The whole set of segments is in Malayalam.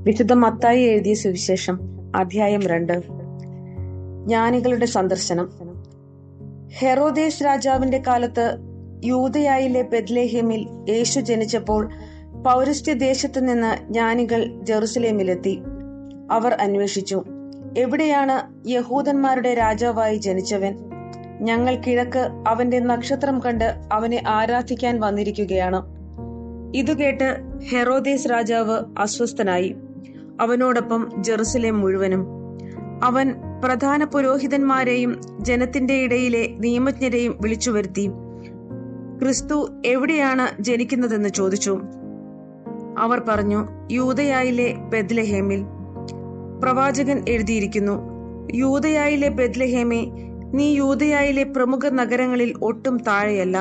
വിശുദ്ധ മത്തായി എഴുതിയ സുവിശേഷം അധ്യായം 2. ജ്ഞാനികളുടെ സന്ദർശനം. ഹെറോദേസ് രാജാവിന്റെ കാലത്ത് യൂദയായിലെ ബെത്ലഹേമിൽ യേശു ജനിച്ചപ്പോൾ പൗരസ്ത്യ ദേശത്തു നിന്ന് ജ്ഞാനികൾ ജെറുസലേമിലെത്തി. അവർ അന്വേഷിച്ചു, എവിടെയാണ് യഹൂദന്മാരുടെ രാജാവായി ജനിച്ചവൻ? ഞങ്ങൾ കിഴക്ക് അവന്റെ നക്ഷത്രം കണ്ട് അവനെ ആരാധിക്കാൻ വന്നിരിക്കുകയാണ്. ഇതുകേട്ട് ഹെറോദേസ് രാജാവ് അസ്വസ്ഥനായി, അവനോടൊപ്പം ജെറുസലേം മുഴുവനും. അവൻ പ്രധാന പുരോഹിതന്മാരെയും ജനത്തിന്റെ ഇടയിലെ നിയമജ്ഞരെയും വിളിച്ചു വരുത്തി, ക്രിസ്തു എവിടെയാണ് ജനിക്കുന്നതെന്ന് ചോദിച്ചു. അവർ പറഞ്ഞു, യൂദയായിലെ ബെത്ലഹേമിൽ. പ്രവാചകൻ എഴുതിയിരിക്കുന്നു, യൂദയായിലെ ബെത്ലഹേമേ, നീ യൂദയായിലെ പ്രമുഖ നഗരങ്ങളിൽ ഒട്ടും താഴെയല്ല.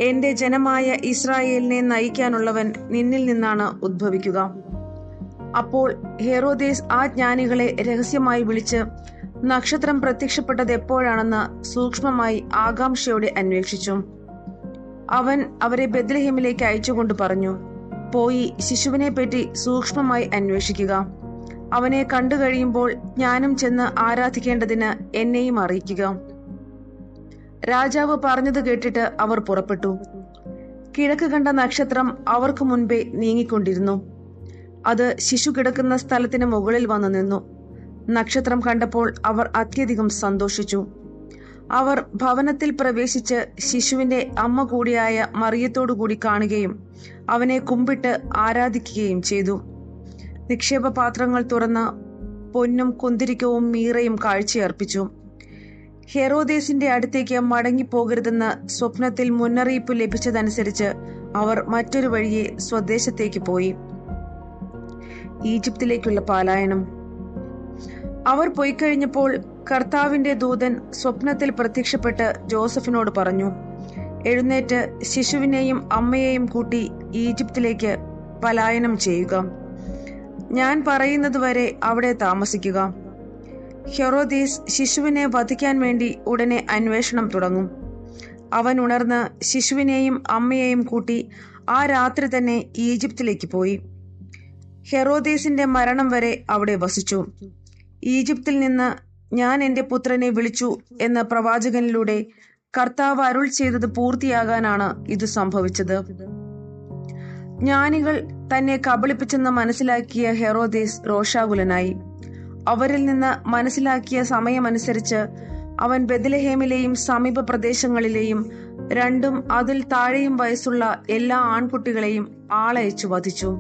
എന്റെ ജനമായ ഇസ്രായേലിനെ നയിക്കാനുള്ളവൻ നിന്നിൽ നിന്നാണ് ഉദ്ഭവിക്കുക. അപ്പോൾ ഹെറോദേസ് ആ ജ്ഞാനികളെ രഹസ്യമായി വിളിച്ച് നക്ഷത്രം പ്രത്യക്ഷപ്പെട്ടത് എപ്പോഴാണെന്ന് സൂക്ഷ്മമായി ആകാംക്ഷയോടെ അന്വേഷിച്ചു. അവൻ അവരെ ബെത്ലഹേമിലേക്ക് അയച്ചുകൊണ്ട് പറഞ്ഞു, പോയി ശിശുവിനെ പറ്റി സൂക്ഷ്മമായി അന്വേഷിക്കുക. അവനെ കണ്ടു കഴിയുമ്പോൾ ഞാനും ചെന്ന് ആരാധിക്കേണ്ടതിന് എന്നെയും അറിയിക്കുക. രാജാവ് പറഞ്ഞത് കേട്ടിട്ട് അവർ പുറപ്പെട്ടു. കിഴക്ക് കണ്ട നക്ഷത്രം അവർക്ക് മുൻപേ നീങ്ങിക്കൊണ്ടിരുന്നു. അത് ശിശു കിടക്കുന്ന സ്ഥലത്തിന് മുകളിൽ വന്നു നിന്നു. നക്ഷത്രം കണ്ടപ്പോൾ അവർ അത്യധികം സന്തോഷിച്ചു. അവർ ഭവനത്തിൽ പ്രവേശിച്ച് ശിശുവിന്റെ അമ്മ കൂടിയായ മറിയത്തോടുകൂടി കാണുകയും അവനെ കുമ്പിട്ട് ആരാധിക്കുകയും ചെയ്തു. നിക്ഷേപ പാത്രങ്ങൾ തുറന്ന് പൊന്നും കുന്തിരിക്കവും മീറയും കാഴ്ചയർപ്പിച്ചു. ഹെറോദേസിന്റെ അടുത്തേക്ക് മടങ്ങിപ്പോകരുതെന്ന് സ്വപ്നത്തിൽ മുന്നറിയിപ്പ് ലഭിച്ചതനുസരിച്ച് അവർ മറ്റൊരു വഴിയെ സ്വദേശത്തേക്ക് പോയി. ഈജിപ്തിലേക്കുള്ള പലായനം. അവർ പോയിക്കഴിഞ്ഞപ്പോൾ കർത്താവിന്റെ ദൂതൻ സ്വപ്നത്തിൽ പ്രത്യക്ഷപ്പെട്ട് ജോസഫിനോട് പറഞ്ഞു, എഴുന്നേറ്റ് ശിശുവിനെയും അമ്മയെയും കൂട്ടി ഈജിപ്തിലേക്ക് പലായനം ചെയ്യുക. ഞാൻ പറയുന്നതുവരെ അവിടെ താമസിക്കുക. ഹെറോദേസ് ശിശുവിനെ വധിക്കാൻ വേണ്ടി ഉടനെ അന്വേഷണം തുടങ്ങും. അവൻ ഉണർന്ന് ശിശുവിനെയും അമ്മയെയും കൂട്ടി ആ രാത്രി തന്നെ ഈജിപ്തിലേക്ക് പോയി. ഹെറോദേസിന്റെ മരണം വരെ അവിടെ വസിച്ചു. ഈജിപ്തിൽ നിന്ന് ഞാൻ എന്റെ പുത്രനെ വിളിച്ചു എന്ന പ്രവാചകനിലൂടെ കർത്താവ് അരുൾ ചെയ്തത് പൂർത്തിയാകാനാണ് ഇത് സംഭവിച്ചത്. ജ്ഞാനികൾ തന്നെ കബളിപ്പിച്ചെന്ന് മനസ്സിലാക്കിയ ഹെറോദേസ് രോഷാകുലനായി. അവരിൽ നിന്ന് മനസ്സിലാക്കിയ സമയമനുസരിച്ച് അവൻ ബെത്ലഹേമിലെയും സമീപ പ്രദേശങ്ങളിലെയും 2 അതിൽ താഴെയും വയസ്സുള്ള എല്ലാ ആൺകുട്ടികളെയും ആളയച്ചു വധിച്ചു.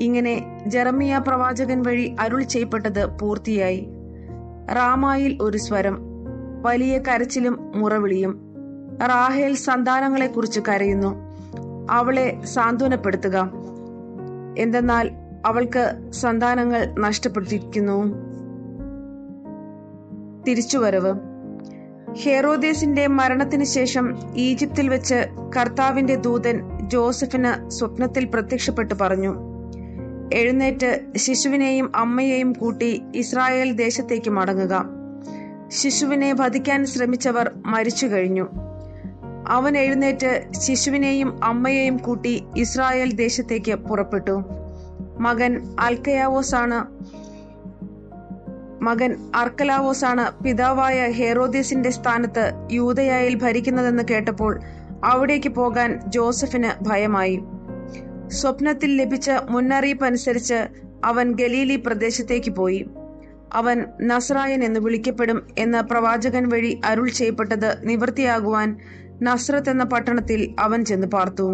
ഇങ്ങനെ ജെറമിയ പ്രവാചകൻ വഴി അരുൾ ചെയ്യപ്പെട്ടത് പൂർത്തിയായി. റാമായിൽ ഒരു സ്വരം, വലിയ കരച്ചിലും മുറവിളിയും. റാഹേൽ സന്താനങ്ങളെക്കുറിച്ച് കരയുന്നു. അവളെ സാന്ത്വനപ്പെടുത്തുക, എന്തെന്നാൽ അവൾക്ക് സന്താനങ്ങൾ നഷ്ടപ്പെട്ടിരിക്കുന്നു. തിരിച്ചുവരവ്. ഹെറോദേസിന്റെ മരണത്തിന് ശേഷം ഈജിപ്തിൽ വെച്ച് കർത്താവിന്റെ ദൂതൻ ജോസഫിന് സ്വപ്നത്തിൽ പ്രത്യക്ഷപ്പെട്ടു പറഞ്ഞു, എഴുന്നേറ്റ് ശിശുവിനെയും അമ്മയെയും കൂട്ടി ഇസ്രായേൽ ദേശത്തേക്ക് മടങ്ങുക. ശിശുവിനെ വധിക്കാൻ ശ്രമിച്ചവർ മരിച്ചു കഴിഞ്ഞു. അവൻ എഴുന്നേറ്റ് ശിശുവിനെയും അമ്മയെയും കൂട്ടി ഇസ്രായേൽ ദേശത്തേക്ക് പുറപ്പെട്ടു. മകൻ അർക്കലാവോസാണ് പിതാവായ ഹെറോദേസിന്റെ സ്ഥാനത്ത് യൂദയായിൽ ഭരിക്കുന്നതെന്ന് കേട്ടപ്പോൾ അവിടേക്ക് പോകാൻ ജോസഫിന് ഭയമായി. സ്വപ്നത്തിൽ ലഭിച്ച മുന്നറിയിപ്പ് അനുസരിച്ച് അവൻ ഗലീലി പ്രദേശത്തേക്ക് പോയി. അവൻ നസ്രായൻ എന്ന് വിളിക്കപ്പെടും എന്ന പ്രവാചകൻ വഴി അരുൾ ചെയ്യപ്പെട്ടത് നിവൃത്തിയാകുവാൻ നസ്രത്ത് എന്ന പട്ടണത്തിൽ അവൻ ചെന്ന് പാർത്തു.